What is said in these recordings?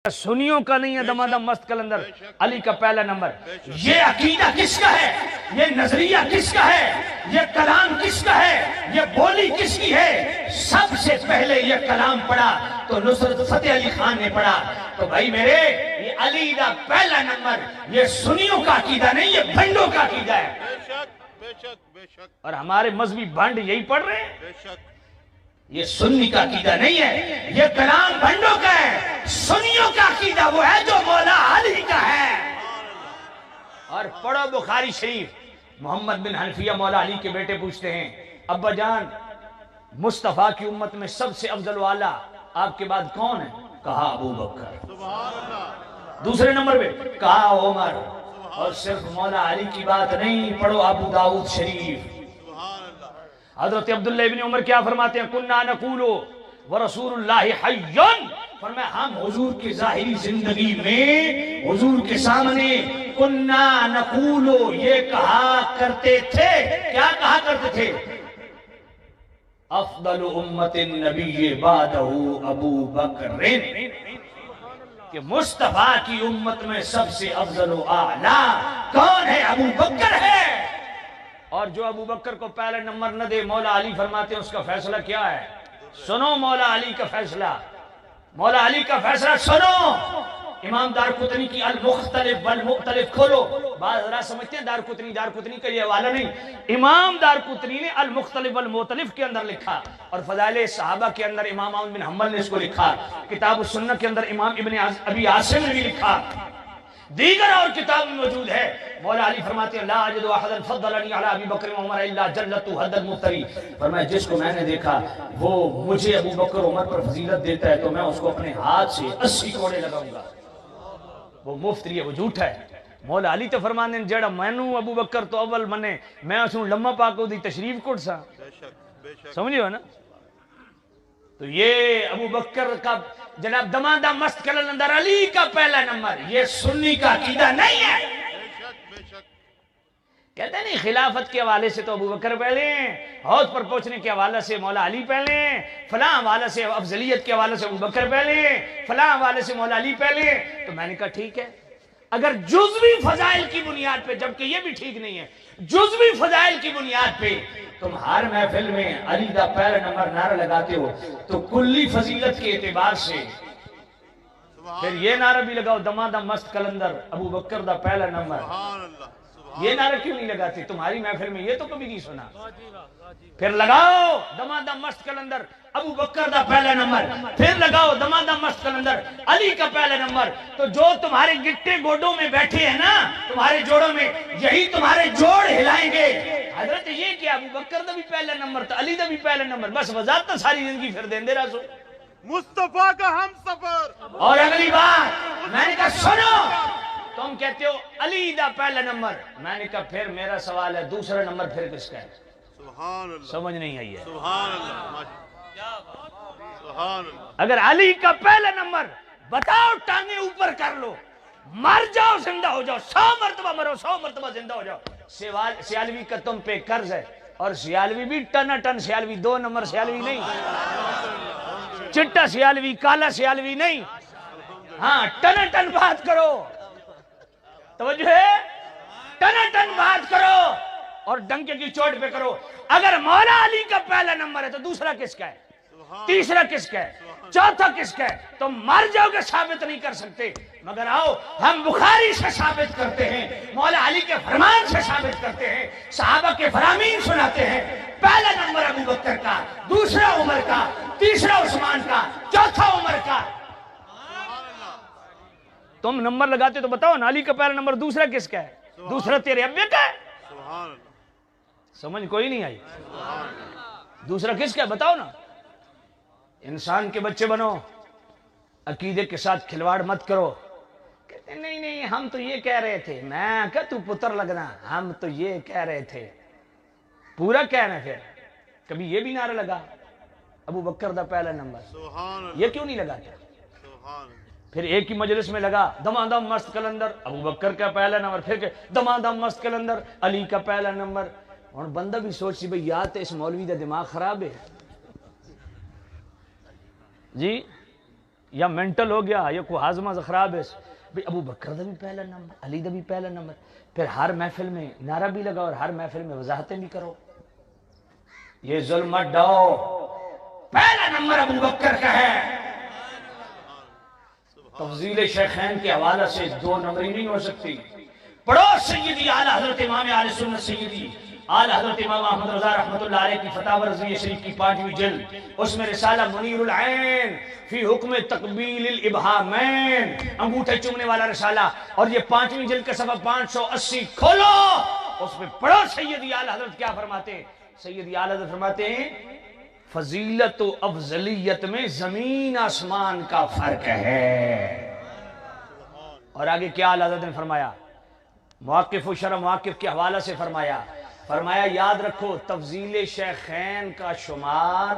سنیوں کا نہیں ہے دمادم مست کلندر، علی کا پہلا نمبر۔ یہ عقیدہ کس کا ہے، یہ نظریہ کس کا ہے، یہ کلام کس کا ہے، یہ بولی کس کی ہے؟ سب سے پہلے یہ کلام پڑھا تو نصرت فتح علی خان نے پڑھا۔ تو بھائی میرے، یہ علی کا پہلا نمبر، یہ سنیوں کا عقیدہ نہیں، یہ بھنڈوں کا عقیدہ ہے۔ بے شک اور ہمارے مذہبی بھنڈ یہی پڑھ رہے ہیں۔ بے شک یہ سنی کا عقیدہ نہیں ہے، یہ کلام بھنڈوں کا ہے۔ سنیوں کا عقیدہ وہ ہے جو مولا علی کا ہے۔ اور پڑھو بخاری شریف، محمد بن حنفیہ مولا علی کے بیٹے پوچھتے ہیں، ابا جان مصطفیٰ کی امت میں سب سے افضل و اعلیٰ آپ کے بعد کون ہے؟ کہا ابو بکر۔ دوسرے نمبر پہ کہا عمر۔ اور صرف مولا علی کی بات نہیں، پڑھو ابو داؤد شریف۔ حضرت عبداللہ ابن عمر کیا فرماتے ہیں؟ کننا نقولو ورسول اللہ حیٌ، فرمایا ہم حضور کی ظاہری زندگی میں حضور کے سامنے کننا نقولو یہ کہا کرتے تھے۔ کیا کہا کرتے تھے؟ افضل امت النبی بعدہ ابو بکر، کہ مصطفیٰ کی امت میں سب سے افضل و اعلیٰ کون ہے؟ ابو بکر ہے۔ اور جو ابو بکر کو پہلا نمبر نہ دے، مولا علی فرماتے ہیں اس کا فیصلہ کیا ہے؟ سنو مولا علی کا فیصلہ، مولا علی کا فیصلہ سنو۔ امام دارقطنی کی المختلف والمختلف کھولو۔ بعض ذرا سمجھتے ہیں دارقطنی کا یہ حوالہ نہیں، امام دارقطنی نے المختلف والمختلف کے اندر لکھا، اور فضائل صحابہ کے اندر امام احمد بن حنبل نے اس کو لکھا، کتاب السنہ کے اندر امام ابن ابی عاصم نے بھی لکھا، دیگر اور کتاب میں موجود ہے۔ مولا علی فرماتے ہیں لا اجد احدا فضلنی علی ابی بکر و عمر الا جلت حد المفتری، فرمایا جس کو میں نے دیکھا وہ مجھے ابو بکر عمر پر فضیلت دیتا ہے تو میں اس کو اپنے ہاتھ سے 80 کوڑے لگاؤں گا۔ وہ مفتری ہے، وہ جھوٹا ہے۔ مولا علی تو فرمانے ہیں جڑا مینوں ابو بکر تو اول منے، میں اسوں لمحہ پاک دی تشریف کوٹ سا۔ سمجھے ہو نا؟ تو یہ ابو بکر کا جناب دمادم مست کلندر علی کا پہلا نمبر، یہ سنی کا عقیدہ نہیں ہے۔ کہتے ہیں نہیں خلافت کے حوالے سے تو ابو بکر پہلے ہیں، حوض پر پہنچنے کے حوالے سے مولا علی پہلے ہیں، فلاں حوالے سے افضلیت کے حوالے سے ابو بکر پہلے ہیں، فلاں حوالے سے مولا علی پہلے ہیں۔ تو میں نے کہا ٹھیک ہے، اگر جزوی فضائل کی بنیاد پہ، جبکہ یہ بھی ٹھیک نہیں ہے، جزوی فضائل کی بنیاد پہ تم ہر محفل میں علی دا پہلا نمبر نعرہ لگاتے ہو تو کلی فضیلت کے اعتبار سے پھر یہ نعرہ بھی لگاؤ دمادم مست کلندر ابو بکر دا پہلا نمبر، یہ نعرہ کیوں نہیں لگاتے؟ تمہاری محفل میں یہ تو کبھی نہیں سنا۔ پھر لگاؤ دمادم مست کلندر ابو بکر دا پہلا نمبر، پھر لگاؤ دمادم مست کلندر علی کا پہلا نمبر۔ تو جو تمہارے گٹے گوڈوں میں بیٹھے ہیں نا، تمہارے جوڑوں میں، یہی تمہارے جوڑ ہلائیں گے۔ حضرت یہ کیا ابو بکر دا بھی پہلا نمبر تھا، علی دا بھی پہلا نمبر، بس وضاحت تو ساری زندگی پھر دیں دے رہا سو۔ مصطفیٰ کا ہم سفر۔ اور اگلی بات میں نے کہا سنو، تم کہتے ہو علی دا پہلا نمبر، میں نے کہا پھر میرا سوال ہے دوسرا نمبر پھر کس کا ہے؟ سبحان اللہ، سمجھ نہیں آئی ہے۔ سبحان اللہ، سبحان اللہ۔ اگر علی کا پہلا نمبر بتاؤ، ٹانگیں اوپر کر لو، مر جاؤ زندہ ہو جاؤ، 100 مرتبہ مرو 100 مرتبہ زندہ ہو جاؤ۔ سیالوی کا تم پہ قرض ہے، اور سیالوی بھی ٹنا ٹن سیالوی، 2 نمبر سیالوی نہیں، چٹا سیالوی کالا سیالوی نہیں، ہاں ٹنا ٹن بات کرو، توجہ ہے، ٹنا ٹن بات کرو اور ڈنکے کی چوٹ پہ کرو۔ اگر مولا علی کا پہلا نمبر ہے تو دوسرا کس کا ہے؟ تیسرا کس کا ہے؟ چوتھا کس کا ہے؟ تم مر جاؤ گے ثابت نہیں کر سکتے، مگر آؤ ہم بخاری سے ثابت کرتے ہیں، مولا علی کے فرمان سے ثابت کرتے ہیں، صحابہ کے فرامین سناتے ہیں۔ پہلا نمبر ابو بکر کا، دوسرا عمر کا، تیسرا عثمان کا، چوتھا عمر کا۔ تم نمبر لگاتے تو بتاؤ نا، علی کا پہلا نمبر دوسرا کس کا ہے؟ دوسرا تیرے ابے کا ہے؟ سمجھ کوئی نہیں آئی؟ دوسرا کس کا ہے بتاؤ نا۔ انسان کے بچے بنو، عقیدے کے ساتھ کھلواڑ مت کرو۔ کہتے نہیں نہیں ہم تو یہ کہہ رہے تھے، میں کہ تو پتر لگنا، ہم تو یہ کہہ رہے تھے، پورا کہنا ہے۔ پھر کبھی یہ بھی نعرہ لگا ابو بکر دا پہلا نمبر، یہ کیوں نہیں لگاتے؟ پھر ایک ہی مجلس میں لگا دمادم مست کلندر ابو بکر کا پہلا نمبر، پھر دمادم مست کلندر علی کا پہلا نمبر۔ اور بندہ بھی سوچ سی بھئی یا تو اس مولوی دا دماغ خراب ہے جی، یا مینٹل ہو گیا یا کوئی ہاضمہ خراب ہے بھئی ابو بکر دا بھی پہلا نمبر، علی دا بھی پہلا نمبر، پھر ہر محفل میں نعرہ بھی لگا اور ہر محفل میں وضاحتیں بھی کرو. یہ ظلم مت ڈاؤ، پہلا نمبر ابو بکر کا ہے. تفضیل شیخین کے حوالہ سے دو نمبری نہیں ہو سکتی. پڑھو سیدی اعلیٰ حضرت امام اہل سنت سیدی اعلیٰ حضرت امام احمد رضا رحمۃ اللہ علیہ کی فتاوی رضویہ شریف کی 5ویں جلد، اس میں رسالہ منیر العین فی حکم تقبیل الابہامین، انگوٹھے چومنے والا رسالہ، اور یہ 5ویں جلد کا صفحہ 580 کھولو، اس میں پڑھو سیدی اعلیٰ حضرت کیا فرماتے ہیں. سیدی اعلیٰ حضرت فرماتے ہیں فضیلت و افضلیت میں زمین آسمان کا فرق ہے. اور آگے کیا اعلیٰ حضرت نے فرمایا، مواقف و شرح مواقف کے حوالہ سے فرمایا یاد رکھو تفضیل شیخین کا شمار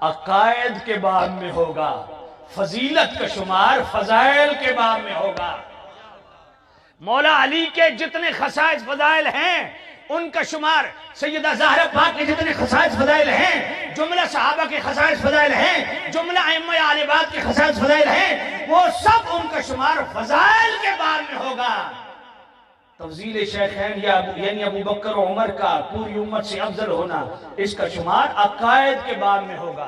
عقائد کے باب میں ہوگا، فضیلت کا شمار فضائل کے باب میں ہوگا. مولا علی کے جتنے خصائص فضائل ہیں ان کا شمار سیدہ زہرا پاک کے جتنے خصائص فضائل ہیں، جملہ صحابہ کے خصائص فضائل ہیں، جملہ ائمہ اہل بیت کے خصائص فضائل ہیں، وہ سب ان کا شمار فضائل کے باب میں ہوگا. تفضیل شیخین یعنی ابو بکر و عمر کا پوری امت سے افضل ہونا، اس کا شمار عقائد کے باب میں ہوگا.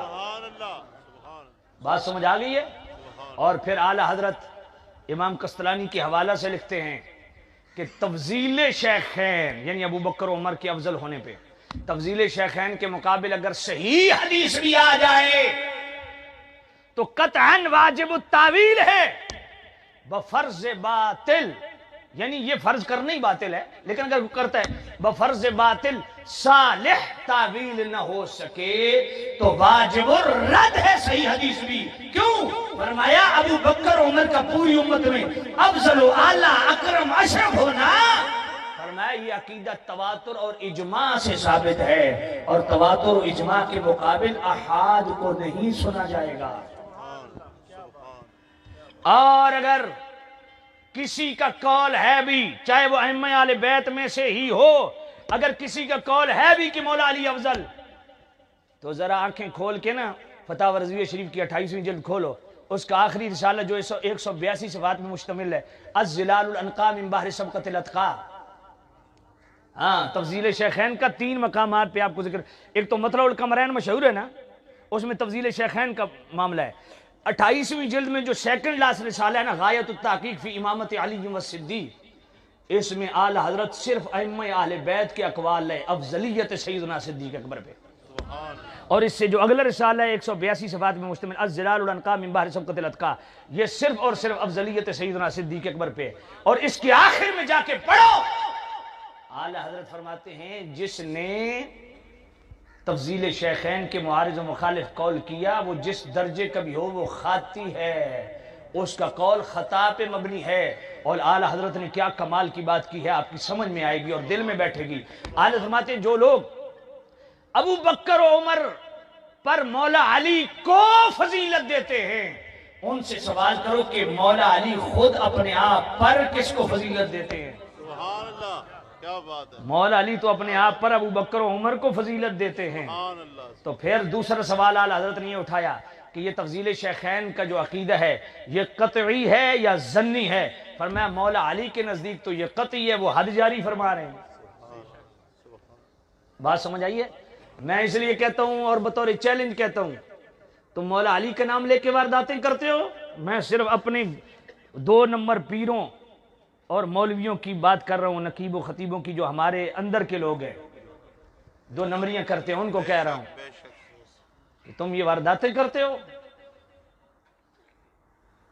بات سمجھ آ گئی ہے. اور پھر اعلیٰ حضرت امام قسطلانی کے حوالہ سے لکھتے ہیں کہ تفضیل شیخین یعنی ابو بکر و عمر کے افضل ہونے پہ تفضیل شیخین کے مقابل اگر صحیح حدیث بھی آ جائے تو قطعاً واجب التاویل ہے بفرض باطل، یعنی یہ فرض کرنا ہی باطل ہے، لیکن اگر وہ کرتا ہے بفرض باطل صالح تعویل نہ ہو سکے تو واجب الرد ہے صحیح حدیث بھی. کیوں؟ فرمایا ابو بکر عمر کا پوری امت میں افضل و اعلیٰ اکرم اشرف ہونا، فرمایا یہ عقیدہ تواتر اور اجماع سے ثابت ہے، اور تواتر و اجماع کے مقابل احاد کو نہیں سنا جائے گا. اور اگر کسی کا قول ہے بھی، چاہے وہ ائمہ اہل بیت میں سے ہی ہو، اگر کسی کا قول ہے بھی کہ مولا علی افضل، تو ذرا آنکھیں کھول کے نا فتاوی رضویہ شریف کی 28ویں جلد کھولو، اس کا آخری رسالہ جو 182 صفحات میں مشتمل ہے، الظلال الانقا من بحر سبقت الاتقاء. ہاں تفضیل شیخین کا 3 مقامات پہ آپ کو ذکر، ایک تو مطلع القمرین مشہور ہے نا، اس میں تفضیل شیخین کا معاملہ ہے. 28ویں جلد میں جو سیکنڈ لاسٹ رسالہ ہے نا غایت التحقیق فی امامت علی والصدیق، اس میں اعلی حضرت صرف ائمہ اہل بیت کے اقوال ہے افضلیت سیدنا صدیق اکبر پہ. اور اس سے جو اگلا رسالہ ہے 182 صفحات میں مشتمل الظلال الانقا من بحر سبقت الاتقاء، یہ صرف اور صرف افضلیت سیدنا صدیق اکبر پہ. اور اس کے آخر میں جا کے پڑھو اعلی حضرت فرماتے ہیں جس نے تفضیل شیخین کے معارض و مخالف قول کیا وہ جس درجے کا بھی ہو وہ خاطی ہے، اس کا قول خطا پہ مبنی ہے. اور اعلی حضرت نے کیا کمال کی بات کی ہے آپ کی سمجھ میں آئے گی اور دل میں بیٹھے گی. اعلی فرماتے ہیں جو لوگ ابو بکر و عمر پر مولا علی کو فضیلت دیتے ہیں ان سے سوال کرو کہ مولا علی خود اپنے آپ پر کس کو فضیلت دیتے ہیں. سبحان اللہ، کیا بات ہے. مولا علی تو اپنے آپ پر ابو بکر و عمر کو فضیلت دیتے ہیں. سبحان اللہ. تو پھر دوسرا سوال اعلی حضرت نے یہ اٹھایا کہ یہ تفضیل شیخین کا جو عقیدہ ہے یہ قطعی ہے یا ظنی ہے. فرمایا مولا علی کے نزدیک تو یہ قطعی ہے، وہ حد جاری فرما رہے ہیں. بات سمجھ آئیے. میں اس لیے کہتا ہوں اور بطور چیلنج کہتا ہوں تم مولا علی کا نام لے کے وارداتیں کرتے ہو، میں صرف اپنے 2 نمبر پیروں اور مولویوں کی بات کر رہا ہوں، نقیب و خطیبوں کی جو ہمارے اندر کے لوگ ہیں 2 نمبریاں کرتے ہیں، ان کو کہہ رہا ہوں کہ تم یہ وارداتیں کرتے ہو.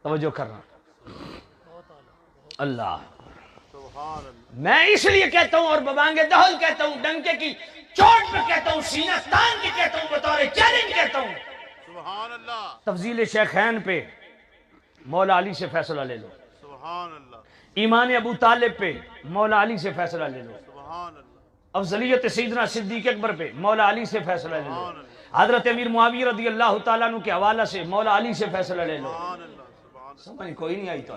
توجہ کرنا. اللہ سبحان اللہ. میں اس لیے کہتا ہوں اور ببانگے دہل کہتا ہوں، ڈنکے کی چوٹ پہ کہتا ہوں، سینہ تان کی کہتا ہوں، بطور چیلنج کہتا ہوں سبحان اللہ. تفضیل شیخین پہ مولا علی سے فیصلہ لے لو. سبحان اللہ. ایمان ابو طالب پہ مولا علی سے فیصلہ لے لو. سبحان اللہ. افضلیت سیدنا صدیق اکبر پہ مولا علی سے فیصلہ لے لو. سبحان اللہ. حضرت امیر معاویہ رضی اللہ تعالیٰ عنہ کے حوالہ سے مولا علی سے فیصلہ لے لو. سبحان اللہ. سبحان اللہ. سمجھ کوئی نہیں آئی تو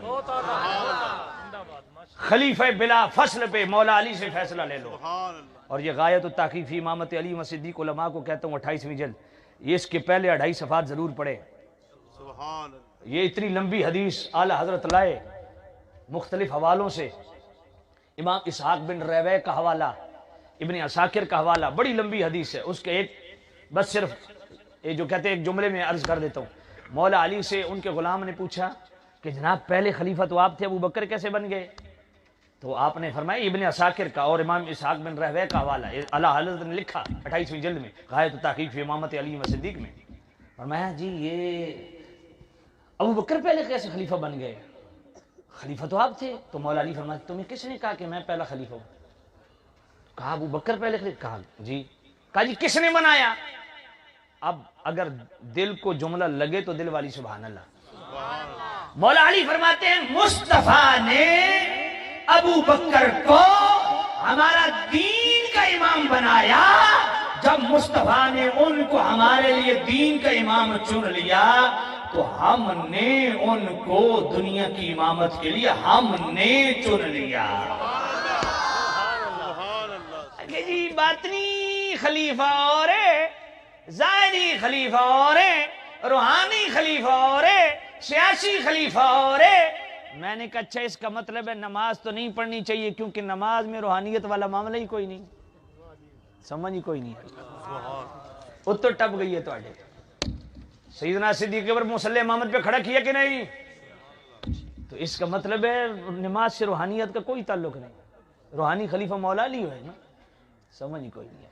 خلیفہ بلا فصل پہ مولا علی سے فیصلہ لے لو. سبحان اللہ. اور یہ غایت التحقیق فی امامت علی و صدیق علماء کو کہتا ہوں 28ویں جلد، یہ اس کے پہلے 2.5 صفحات ضرور پڑھے. سبحان اللہ یہ اتنی لمبی حدیث اعلی حضرت لائے مختلف حوالوں سے، امام اسحاق بن رویہ کا حوالہ، ابن عساکر کا حوالہ، بڑی لمبی حدیث ہے، اس کے ایک بس صرف یہ جو کہتے ہیں ایک جملے میں عرض کر دیتا ہوں۔ مولا علی سے ان کے غلام نے پوچھا کہ جناب پہلے خلیفہ تو آپ تھے، ابو بکر کیسے بن گئے؟ تو آپ نے فرمایا ابن عساکر کا اور امام اسحاق بن رویہ کا حوالہ، اعلی حضرت نے لکھا 28ویں جلد میں غایۃ التحقیق فی امامت علی و صدیق میں، فرمایا جی یہ ابو بکر پہلے کیسے خلیفہ بن گئے؟ خلیفہ تو آپ تھے۔ تو مولا علی فرماتے تمہیں کس نے کہا کہ میں پہلا خلیفہ ہوں؟ کہا ابو بکر پہلے خلیفہ، کہا جی، کہا جی کس نے بنایا؟ اب اگر دل کو جملہ لگے تو دل والی سبحان اللہ۔ مولا علی فرماتے ہیں مصطفیٰ نے ابو بکر کو ہمارا دین کا امام بنایا، جب مصطفیٰ نے ان کو ہمارے لیے دین کا امام چن لیا تو ہم نے ان کو دنیا کی امامت کے لیے ہم نے چن لیا۔ سبحان اللہ کہ جی باطنی خلیفہ اور ہے، ظاہری خلیفہ اور ہے، روحانی خلیفہ اور ہے، سیاسی خلیفہ اور ہے۔ میں نے کہا اچھا اس کا مطلب ہے نماز تو نہیں پڑھنی چاہیے کیونکہ نماز میں روحانیت والا معاملہ ہی کوئی نہیں، سمجھ ہی کوئی نہیں، اتر ٹپ گئی ہے تو آڈے۔ سیدنا صدیق اکبر مصلی امامت پہ کھڑا کیا کہ نہیں؟ تو اس کا مطلب ہے نماز سے روحانیت کا کوئی تعلق نہیں، روحانی خلیفہ مولا علی ہے نا، سمجھ ہی کوئی نہیں ہے۔